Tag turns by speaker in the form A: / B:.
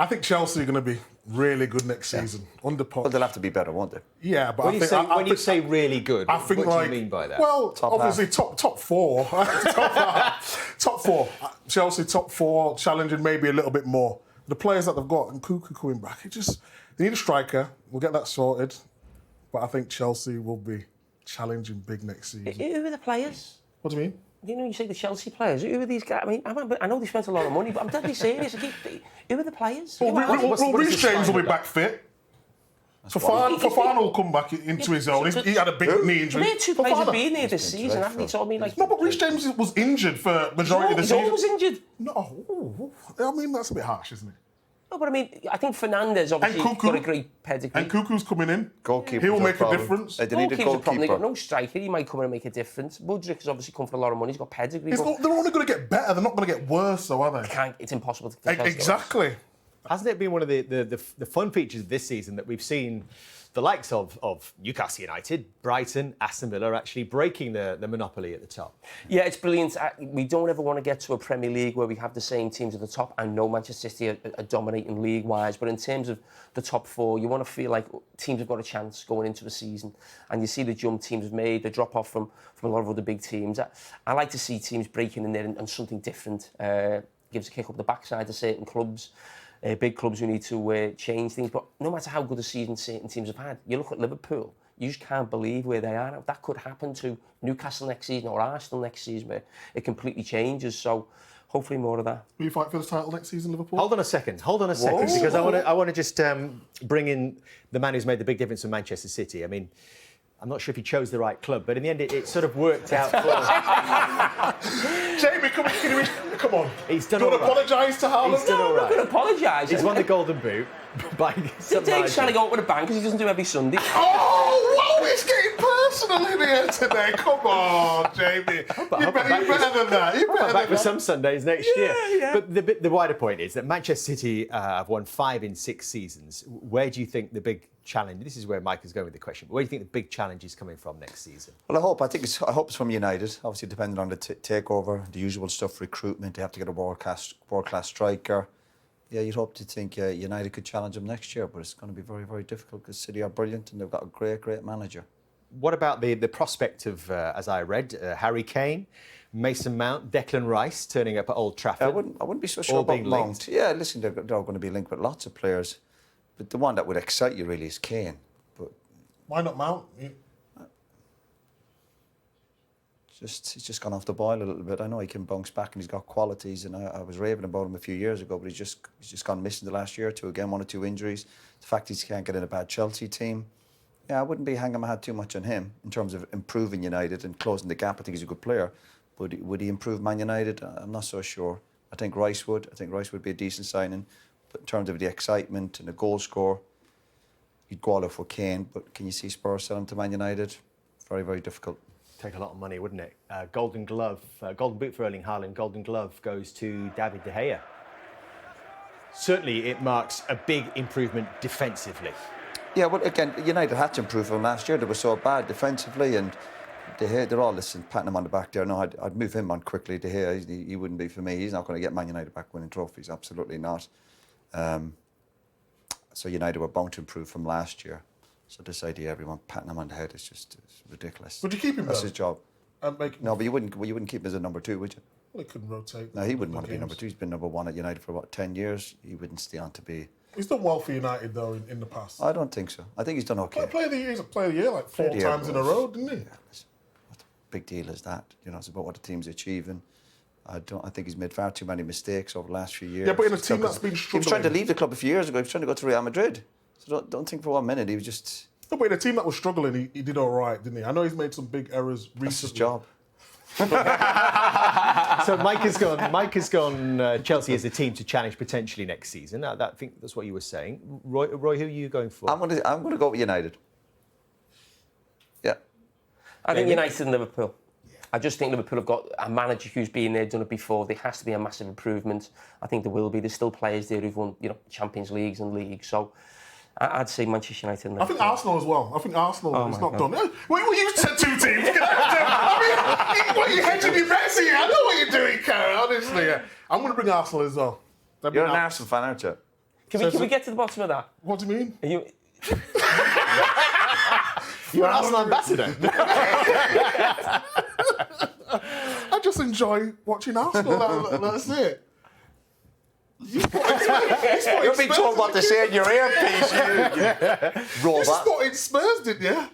A: I think Chelsea are going to be really good next season under Poch.
B: But they'll have to be better, won't they?
A: Yeah, but
C: When you say really good,
A: I think
C: what
A: like,
C: do you mean by that?
A: Well, obviously top four, top four. Chelsea top four, challenging maybe a little bit more. The players that they've got and Cuckoo coming back, they need a striker. We'll get that sorted. But I think Chelsea will be challenging big next season.
D: Who are the players?
A: What do you mean?
D: You know, you say the Chelsea players. Who are these guys? I mean, I know they spent a lot of money, but I'm deadly serious. Who are the players?
A: Well, Reece James will be back fit. Fofana will come back into his own. He had a big knee injury.
D: They two players have been here this season, haven't they? So I mean, like,
A: no, but Reece James was injured for majority of the season.
D: He's always injured.
A: No, I mean that's a bit harsh, isn't it?
D: No, but I mean, I think Fernandes obviously got a great pedigree.
A: And Cuckoo's coming in.
B: Goalkeeper.
A: He will make a difference.
B: They need a goalkeeper.
D: They've got no striker. He might come in and make a difference. Mudryk has obviously come for a lot of money. He's got pedigree.
A: They're only going to get better. They're not going to get worse, though, are they?
D: It's impossible to
A: Exactly.
C: Hasn't it been one of the fun features of this season that we've seen the likes of Newcastle United, Brighton, Aston Villa actually breaking the monopoly at the top?
D: Yeah, it's brilliant. We don't ever want to get to a Premier League where we have the same teams at the top. I know Manchester City are dominating league-wise, but in terms of the top four, you want to feel like teams have got a chance going into the season. And you see the jump teams have made, the drop-off from a lot of other big teams. I like to see teams breaking in there and something different. Gives a kick up the backside to certain clubs. Big clubs who need to change things. But no matter how good a season certain teams have had, you look at Liverpool, you just can't believe where they are now. That could happen to Newcastle next season or Arsenal next season, where it completely changes. So hopefully more of that.
A: Will you fight for the title next season, Liverpool?
C: Hold on a second, because I want to just bring in the man who's made the big difference for Manchester City. I mean, I'm not sure if he chose the right club, but in the end, it sort of worked out for him.
A: Jamie, come on.
C: He's done
A: all right.
C: Do you want
A: to apologise to Haaland?
C: He's done all right.
D: I'm not going to apologise.
C: He's won the Golden Boot by some
D: Dave's trying to go up with a bang because he doesn't do every Sunday.
A: Oh, whoa, it's getting personal in here today. Come on, Jamie. You're better than that. You're better
C: back
A: than
C: for some Sundays next year.
D: Yeah.
C: But the wider point is that Manchester City have won 5 in 6 seasons. Where do you think the big challenge? This is where Mike is going with the question. Where do you think the big challenge is coming from next season?
B: Well, I hope it's from United. Obviously, depending on the takeover, the usual stuff, recruitment. They have to get a world class striker. Yeah, you'd hope to think United could challenge them next year, but it's going to be very, very difficult because City are brilliant and they've got a great manager.
C: What about the prospect of, as I read, Harry Kane, Mason Mount, Declan Rice turning up at Old Trafford?
B: I wouldn't be so sure about Mount. Yeah, listen, they're going to be linked with lots of players, but the one that would excite you really is Kane. But
A: why not Mount?
B: He's just gone off the boil a little bit. I know he can bounce back and he's got qualities, and I was raving about him a few years ago, but he's just gone missing the last year or two. Again, 1 or 2 injuries. The fact he can't get in a bad Chelsea team. Yeah, I wouldn't be hanging my hat too much on him in terms of improving United and closing the gap. I think he's a good player. But would he improve Man United? I'm not so sure. I think Rice would. I think Rice would be a decent signing. But in terms of the excitement and the goal score, you'd go all out for Kane. But can you see Spurs sell him to Man United? Very, very difficult.
C: Take a lot of money, wouldn't it? Golden Glove, Golden Boot for Erling Haaland, Golden Glove goes to David De Gea. Certainly, it marks a big improvement defensively.
B: Yeah, well, again, United had to improve from last year. They were so bad defensively, and De Gea, they're all patting him on the back there. No, I'd move him on quickly. De Gea, he wouldn't be for me. He's not going to get Man United back winning trophies, absolutely not. So United were bound to improve from last year. So this idea, everyone patting him on the head, is just ridiculous.
A: Would you keep him?
B: That's his job.
A: No,
B: but you wouldn't keep him as a number 2, would you?
A: Well, he couldn't rotate.
B: No, he wouldn't want to be number 2. He's been number 1 at United for about 10 years. He wouldn't stay on to be.
A: He's done well for United though in the past.
B: I don't think so. I think he's done okay.
A: Player of the year, he's a player of the year like 4 times in a row, didn't he?
B: Yeah, what a big deal is that? You know, it's about what the team's achieving. I think he's made far too many mistakes over the last few years.
A: Yeah, but in a team that's been struggling.
B: He was trying to leave the club a few years ago. He was trying to go to Real Madrid. So don't think for 1 minute he was just.
A: No, but in a team that was struggling, he did all right, didn't he? I know he's made some big errors recently.
B: That's his job.
C: So Mike has gone. Chelsea as a team to challenge potentially next season. I think that's what you were saying. Roy, who are you going for?
B: I'm going to go with United. Yeah.
D: I think United and Liverpool. I just think Liverpool have got a manager who's been there, done it before. There has to be a massive improvement. I think there will be. There's still players there who've won, Champions Leagues and leagues. So I'd say Manchester United and Liverpool.
A: I think Arsenal as well. I think Arsenal is not done. Well, you said 2 teams. I mean, what are you hedging your bets here? I know what you're doing, Karen, honestly. Yeah. I'm going to bring Arsenal as well.
B: You're an Arsenal fan, aren't you?
D: Can we get to the bottom of that?
A: What do you mean?
D: Are you,
C: You're an Arsenal ambassador.
A: I just enjoy watching Arsenal. That's it.
B: You've been told what to say in your earpiece. You
A: You
B: robot.
A: spotted Spurs, didn't you?